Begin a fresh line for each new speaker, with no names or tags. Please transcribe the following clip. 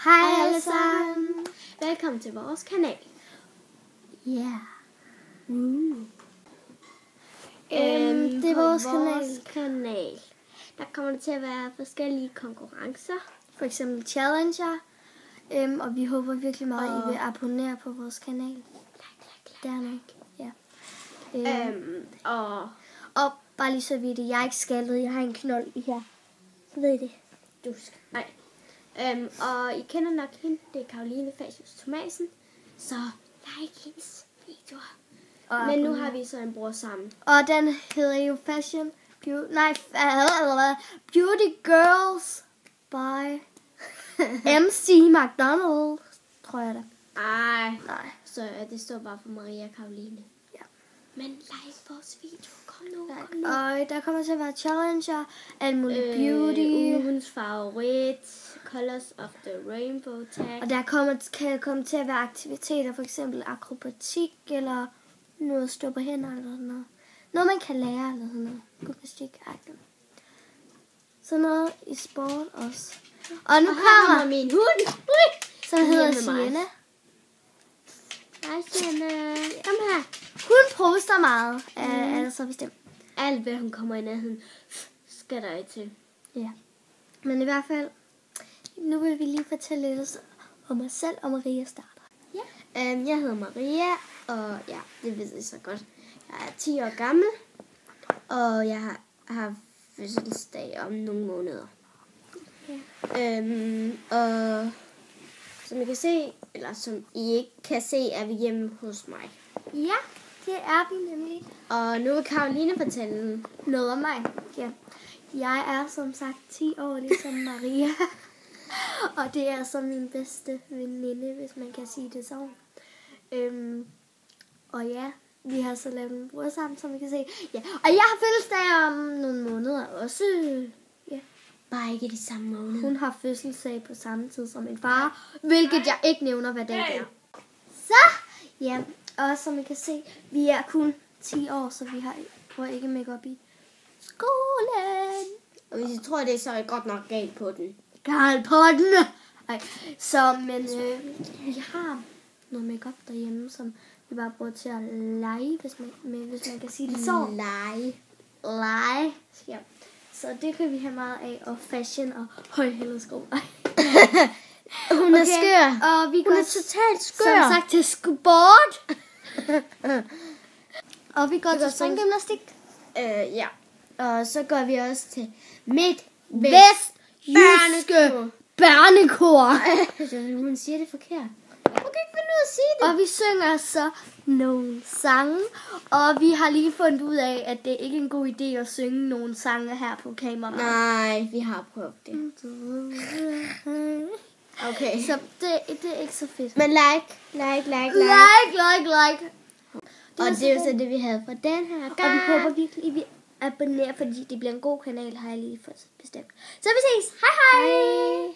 Hej alle sammen. Velkommen til vores kanal.
Ja. Det er vores
kanal. Der kommer der til at være forskellige konkurrencer.
For eksempel challenger. Og vi håber virkelig meget, at I vil abonnere på vores kanal. Dermed. Ja. Og bare lige så vidt, jeg er ikke skaldet. Jeg har en knold i her. Så ved I det.
Du skal. Nej. Og I kender nok hende. Det er Caroline Fasius Thomasen. Så like hendes videoer. Men nu har vi så en bror sammen.
Og den hedder jo Beauty Girls by MC McDonald, tror jeg det.
Nej. Så det står bare for Maria og Caroline.
Ja.
Men like vores video. Kom nu.
Og der kommer til at være challenger, alt muligt beauty.
Ugens favorit, Colors of the Rainbow tag.
Og der kan komme til at være aktiviteter, for eksempel akrobatik, eller noget at stå på hænder, eller sådan noget. Noget man kan lære, eller sådan noget. Gymnastik, sådan noget i sport også. Og nu kommer
min hund.
som hedder Sienna.
Hej Sienna. Kom her.
Hun poster meget, altså bestemt.
Alt hvad hun kommer i nærheden, skal der til.
Ja. Men i hvert fald, nu vil vi lige fortælle lidt om os selv, og Maria starter.
Ja. Jeg hedder Maria, og ja, det ved I så godt. Jeg er 10 år gammel, og jeg har fødselsdag om nogle måneder. Ja. Og som I kan se, eller som I ikke kan se, er vi hjemme hos mig.
Ja, det er vi nemlig.
Og nu vil Caroline fortælle
noget om mig. Ja. Jeg er som sagt 10 år, ligesom Maria. Og det er så min bedste veninde, hvis man kan sige det sådan. Og ja, vi har så lavet en bror sammen, som I kan se. Ja. Og jeg har fødselsdag om nogle måneder også. Ja.
Bare ikke de samme måneder.
Hun har fødselsdag på samme tid som min far, hvilket jeg ikke nævner, hvad det er. Så, ja, og som I kan se, vi er kun 10 år, så vi bruger ikke make-up i skolen.
Og hvis I tror, det er så godt nok galt på den.
Galt på den! Ej, så, men vi har noget make-up derhjemme, som vi bare bruger til at lege, hvis man kan sige det så. Lege. Ja. Så det kan vi have meget af, og fashion og højhælede sko.
Hun er skør.
Og vi
Hun er totalt skør.
Som sagt til sport. Og vi går til springgymnastik.
Ja. Og så går vi også til
Vestjyske Børnekor.
Hun siger det forkert. Hun kan ikke finde ud af at sige det.
Og vi synger så nogle sange. Og vi har lige fundet ud af, at det ikke er en god idé at synge nogle sange her på kameraet.
Nej, vi har prøvet det. Okay.
Så det er ikke så fedt.
Men like. Og det er jo så det, vi havde for den her gang.
Og vi håber virkelig, at vi abonnerer, fordi det bliver en god kanal, har jeg lige fået bestemt. Så vi ses. Hej hej.